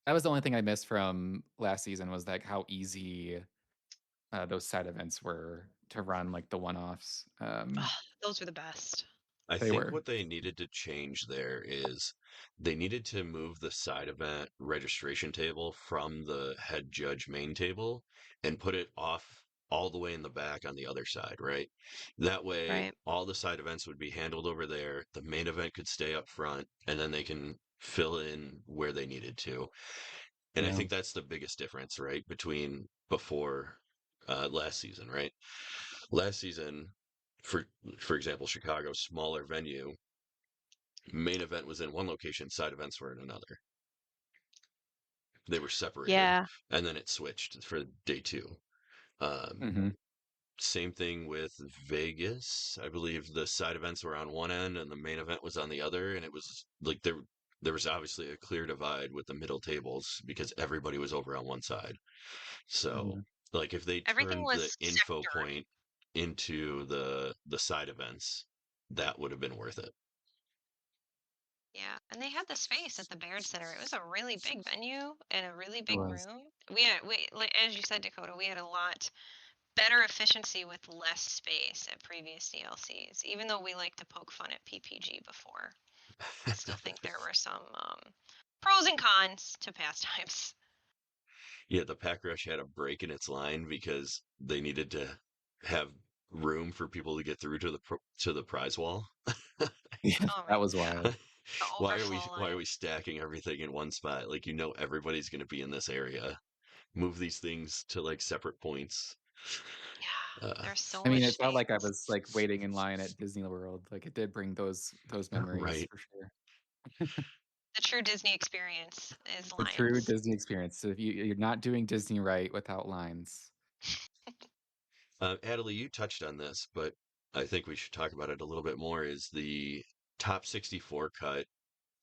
that was the only thing I missed from last season, was like how easy those side events were to run, like the one-offs. Oh, those were the best. I They think were. what they needed to change there is they needed to move the side event registration table from the head judge main table and put it off all the way in the back on the other side, right? That way, Right. all the side events would be handled over there. The main event could stay up front, and then they can fill in where they needed to. And I Yeah. think that's the biggest difference, right, between before last season, right? Last season, for for example, Chicago, smaller venue, main event was in one location, side events were in another. They were separated, Yeah. and then it switched for day two. Um, hmm Same thing with Vegas. I believe the side events were on one end and the main event was on the other, and it was like there was obviously a clear divide with the middle tables because everybody was over on one side. So, Yeah. like if they Everything turned the was info sectored. point into the side events, that would have been worth it. Yeah, and they had the space at the Baird Center. It was a really big venue and a really It big was. room. As you said, Dakota, we had a lot better efficiency with less space at previous DLCs. Even though we like to poke fun at PPG before, I still think there were some pros and cons to pastimes. Yeah, the Pack Rush had a break in its line because they needed to have room for people to get through to the prize wall. Yeah, Oh my that was wild. the overflow Why are line. we stacking everything in one spot? Like, everybody's going to be in this area. Move these things to like separate points. Yeah, Uh, there's so I mean, much it felt like I space. was like waiting in line at Disney World. Like it did bring those memories right. for sure. The true Disney experience is The true lines. Disney experience. So if you're not doing Disney right without lines. Atalie, you touched on this, but I think we should talk about it a little bit more. Is the top 64 cut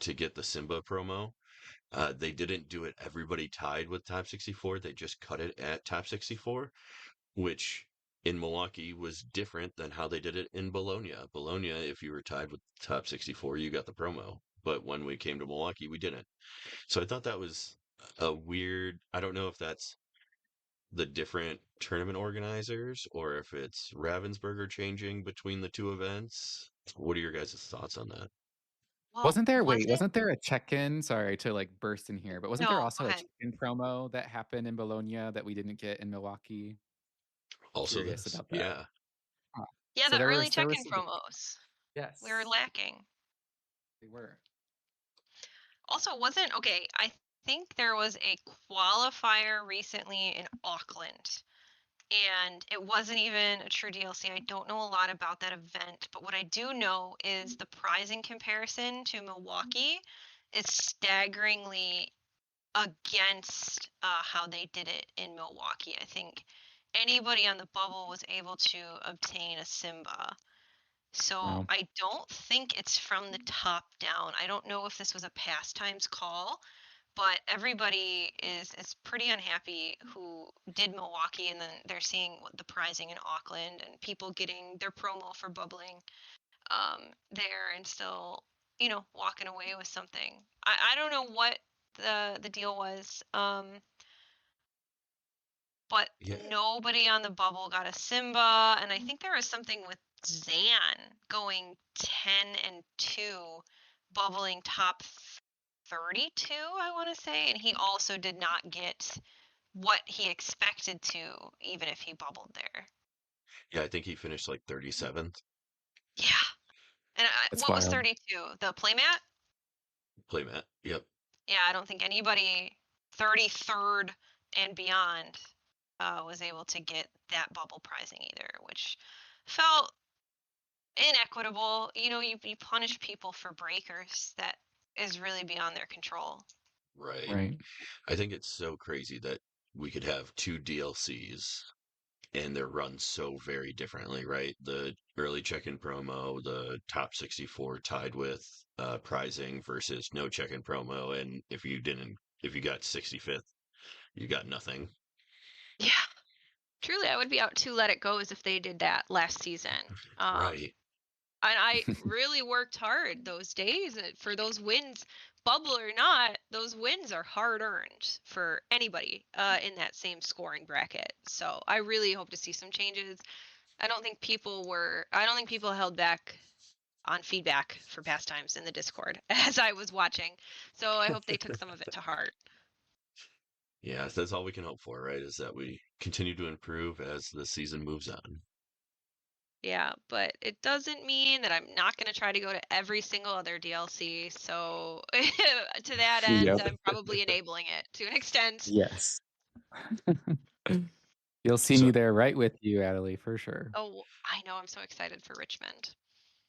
to get the Simba promo? They didn't do it everybody tied with top 64. They just cut it at top 64, which in Milwaukee was different than how they did it in Bologna. Bologna, if you were tied with top 64, you got the promo. But when we came to Milwaukee, we didn't. So I thought that was a weird, I don't know if that's the different tournament organizers or if it's Ravensburger changing between the two events. What are your guys' thoughts on that? Well, was it? Wasn't there a check-in? Sorry to like burst in here, but wasn't there No, go also a ahead. check-in promo that happened in Bologna that we didn't get in Milwaukee? Also, Curious this, about that. yeah, Huh. Yeah, So the early there check-in was promos. We were yes, lacking. they were. Also, wasn't okay. I think there was a qualifier recently in Auckland, and it wasn't even a true DLC. I don't know a lot about that event, but what I do know is the prizing comparison to Milwaukee is staggeringly against how they did it in Milwaukee. I think anybody on the bubble was able to obtain a Simba. So Wow. I don't think it's from the top down. I don't know if this was a pastimes call, but everybody is pretty unhappy who did Milwaukee, and then they're seeing the prizing in Auckland and people getting their promo for bubbling there and still walking away with something. I don't know what the deal was, but yeah, nobody on the bubble got a Simba, and I think there was something with Zan going 10-2, bubbling top 32, I want to say, and he also did not get what he expected to, even if he bubbled there. yeah. I think he finished like 37th Yeah. And It's what was wild. 32? The playmat? playmat. Yep. Yeah, I don't think anybody 33rd and beyond was able to get that bubble prizing either, which felt inequitable. You punish people for breakers that is really beyond their control. Right. Right. I think it's so crazy that we could have two DLCs and they're run so very differently, right? The early check-in promo, the top 64 tied with prizing versus no check-in promo, and if you got 65th, you got nothing. Yeah. Truly, I would be out to let it go as if they did that last season. Right. And I really worked hard those days for those wins, bubble or not. Those wins are hard earned for anybody in that same scoring bracket. So I really hope to see some changes. I don't think people held back on feedback for pastimes in the Discord as I was watching. So I hope they took some of it to heart. Yeah, that's all we can hope for, right? Is that we continue to improve as the season moves on. Yeah, but it doesn't mean that I'm not going to try to go to every single other DLC. So to that end, Yep. I'm probably enabling it to an extent. Yes. You'll see me So, there right with you, Atalie, for sure. Oh, I know. I'm so excited for Richmond.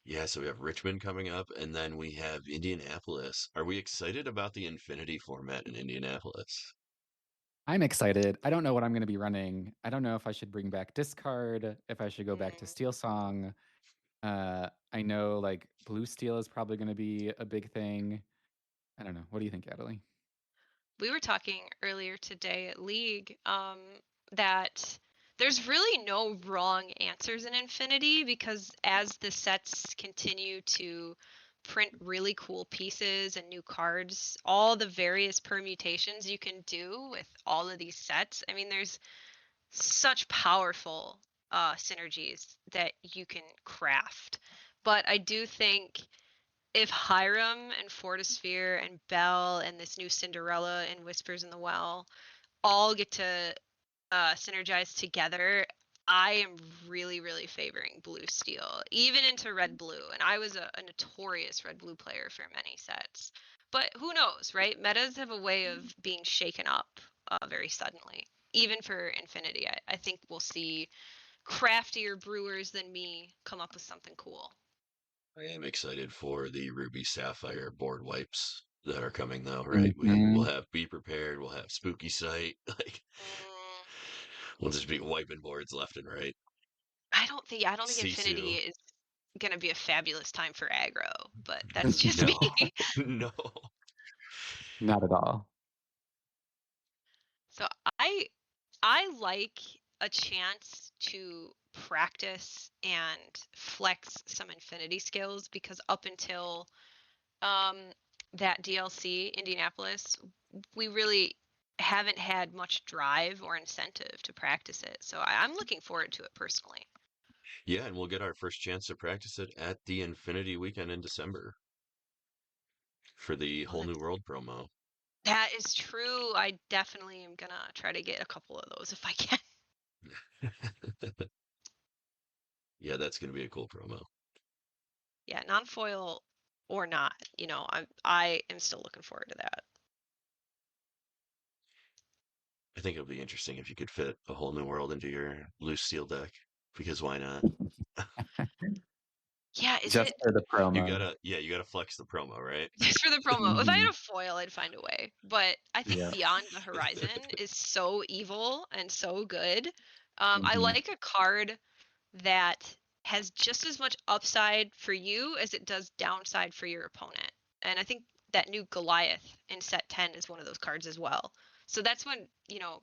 yeah, so we have Richmond coming up, and then we have Indianapolis. Are we excited about the Infinity format in Indianapolis? I'm excited. I don't know what I'm going to be running. I don't know if I should bring back discard, if I should go back to Mm. Steel Song. I know like Blue Steel is probably going to be a big thing. I don't know. What do you think, Atalie? We were talking earlier today at League that there's really no wrong answers in Infinity because as the sets continue to print really cool pieces and new cards, all the various permutations you can do with all of these sets. I mean, there's such powerful synergies that you can craft. But I do think if Hiram and Fortisphere and Belle and this new Cinderella and Whispers in the Well all get to synergize together, I am really, really favoring blue steel, even into red blue. And I was a notorious red blue player for many sets. But who knows, right? Metas have a way of being shaken up very suddenly. Even for Infinity, I think we'll see craftier brewers than me come up with something cool. I am excited for the Ruby Sapphire board wipes that are coming though, right? We will Mhm. have Be Prepared, we'll have Spooky Sight, like Mm, we'll just be wiping boards left and right. I don't think Infinity Sisu. is gonna be a fabulous time for aggro, but that's just me. No. No. Not at all. So I I like a chance to practice and flex some Infinity skills because up until um, that DLC, Indianapolis, we really haven't had much drive or incentive to practice it. So I'm looking forward to it personally. Yeah, and we'll get our first chance to practice it at the Infinity weekend in December for the Oh, Whole New World promo. that is true. I definitely am gonna try to get a couple of those if I can. Yeah, that's going to be a cool promo. Yeah, non-foil or not, I am still looking forward to that. I think it'll be interesting if you could fit a Whole New World into your loose steel deck, because why not? Yeah, is Just it for the You promo. gotta, yeah, you gotta flex the promo, right? just for the promo? If I had Mhm. a foil, I'd find a way. But I think Yeah. Beyond the Horizon is so evil and so good. I Mhm. like a card that has just as much upside for you as it does downside for your opponent. And I think that new Goliath in set 10 is one of those cards as well. So that's when,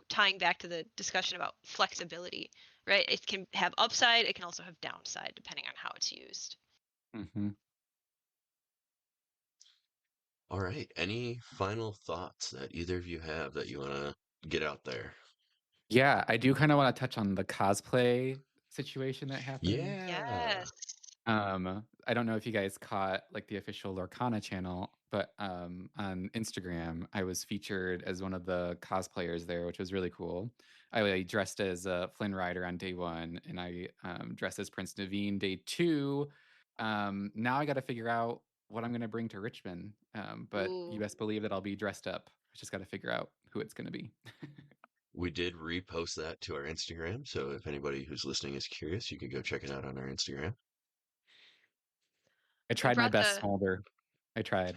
tying back to the discussion about flexibility, right? It can have upside, it can also have downside depending on how it's used. Mhm. All right. Any final thoughts that either of you have that you want to get out there? Yeah, I do kind of want to touch on the cosplay situation that happened. Yeah. Yes. I don't know if you guys caught like the official Lorcana channel, but on Instagram, I was featured as one of the cosplayers there, which was really cool. I dressed as Flynn Rider on day one, and I dressed as Prince Naveen day two. Now I got to figure out what I'm going to bring to Richmond, but you Ooh. best believe that I'll be dressed up. I just got to figure out who it's going to be. We did repost that to our Instagram, so if anybody who's listening is curious, you can go check it out on our Instagram. I You tried my brought best, the Smolder. I tried.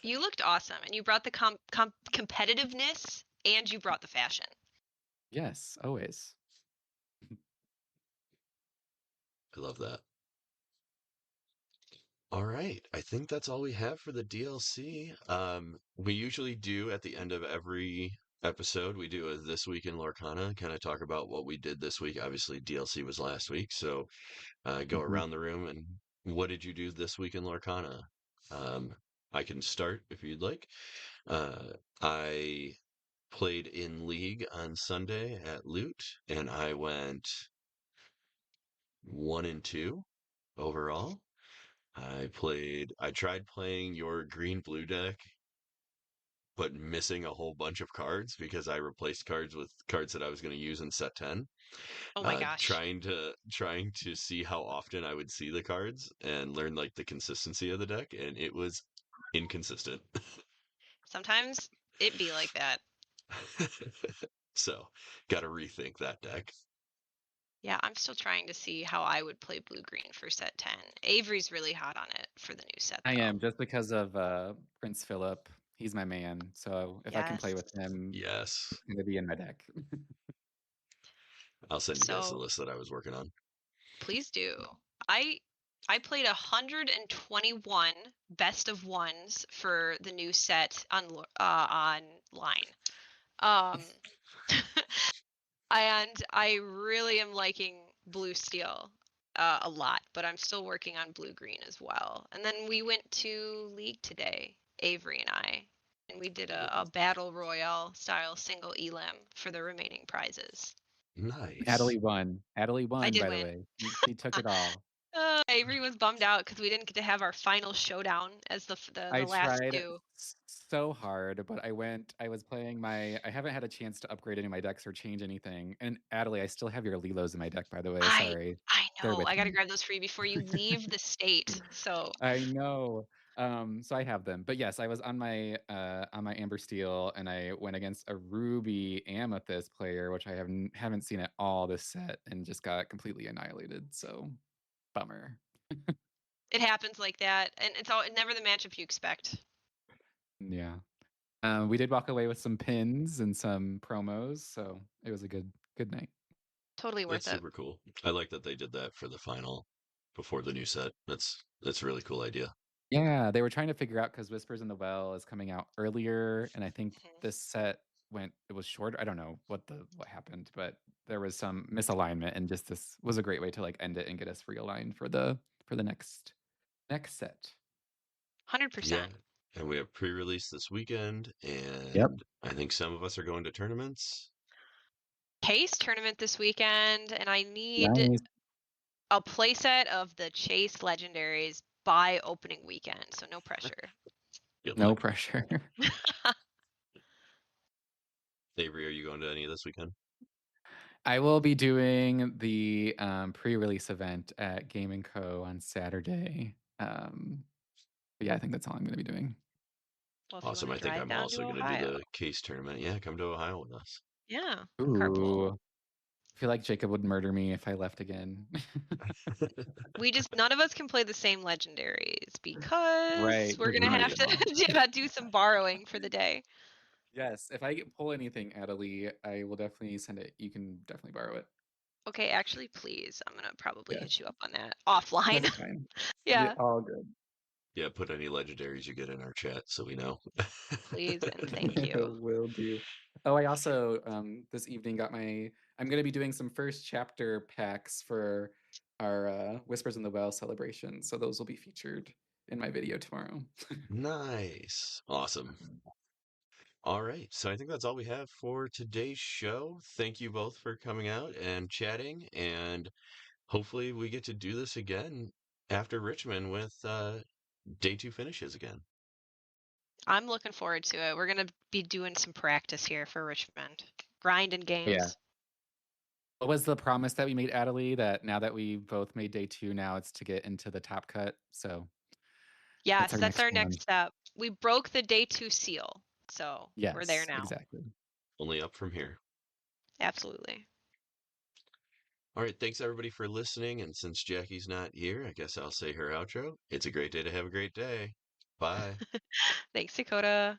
You looked awesome, and you brought the competitiveness, and you brought the fashion. Yes, always. I love that. All right. I think that's all we have for the DLC. We usually do at the end of every episode, we do a This Week in Lorcana, kind of talk about what we did this week. Obviously, DLC was last week, so go Mhm. around the room and what did you do this week in Lorcana? Um, I can start if you'd like. I played in League on Sunday at Loot, and I went 1-2 overall. I tried playing your green blue deck, but missing a whole bunch of cards because I replaced cards with cards that I was going to use in set 10. Oh my gosh. Trying to see how often I would see the cards and learn like the consistency of the deck, and it was inconsistent. Sometimes it be like that. So, got to rethink that deck. Yeah, I'm still trying to see how I would play blue-green for set 10. Avery's really hot on it for the new set, I though. am just because of Prince Philip. He's my man. So if I can play Yes. with him, Yes. it's gonna be in my deck. I'll send you guys the So list that I was working on. please do. I I played 121 best of ones for the new set online. Um, and I really am liking blue steel. a lot, but I'm still working on blue-green as well. And then we went to League today, Avery and I, and we did a battle royale style single elim for the remaining prizes. Nice. Atalie I won, did by the win. way. She took it all. Avery was bummed out because we didn't get to have our final showdown as I the last tried two. so hard, but I was playing I haven't had a chance to upgrade any of my decks or change anything. And Atalie, I still have your Lilos in my deck, by the way. I Sorry. I They're know. with I gotta me. grab those for you before you leave the state. So I know. So I have them. But yes, I was on my Amber Steel and I went against a Ruby Amethyst player, which I haven't seen at all this set and just got completely annihilated. So bummer. it happens like that, and it's never the matchup you expect. Yeah. We did walk away with some pins and some promos, so it was a good night. Totally That's worth it. super cool. I like that they did that for the final before the new set. That's a really cool idea. Yeah, they were trying to figure out because Whispers in the Well is coming out earlier, and I think Mhm. this set it was shorter. I don't know what happened, but there was some misalignment, and just this was a great way to like end it and get us realigned for the next set. Yeah. 100%. And we have pre-release this weekend, Yep. and I think some of us are going to tournaments. Chase tournament this weekend, and I need Nice. a playset of the Chase legendaries by opening weekend, so no pressure. Good No luck. pressure. Avery, are you going to any this weekend? I will be doing the pre-release event at Game & Co. on Saturday. But yeah, I think that's all I'm going to be doing. Well, if you want Awesome. to I think drive I'm down also to going to do Ohio. the case tournament. Yeah, come to Ohio with us. Yeah, carpool. Ooh, I feel like Jacob would murder me if I left again. We just none of us can play the same legendaries because Right, we're because we gonna might have get lost. to do some borrowing for the day. Yes, if I pull anything, Atalie, I will definitely send it. You can definitely borrow it. Okay, actually, please, I'm gonna probably Yeah, hit you up on that offline. that's fine. Yeah, Yeah, all good. Yeah, put any legendaries you get in our chat so we know. please and thank you. Will do. Oh, I also this evening I'm going to be doing some first chapter packs for our Whispers in the Well celebration. So those will be featured in my video tomorrow. Nice. Awesome. All right. So I think that's all we have for today's show. Thank you both for coming out and chatting, and hopefully we get to do this again after Richmond with day two finishes again. I'm looking forward to it. We're gonna be doing some practice here for Richmond. Grind and Yeah. games. What was the promise that we made, Atalie, that now that we both made day 2, now it's to get into the top cut? So that's Yes, our that's next our one. next step. We broke the day 2 seal, so we're there Yes, now. exactly. Only up from here. Absolutely. All right. Thanks everybody for listening. And since Jackie's not here, I guess I'll say her outro. It's a great day to have a great day. Bye. Thanks, Dakota.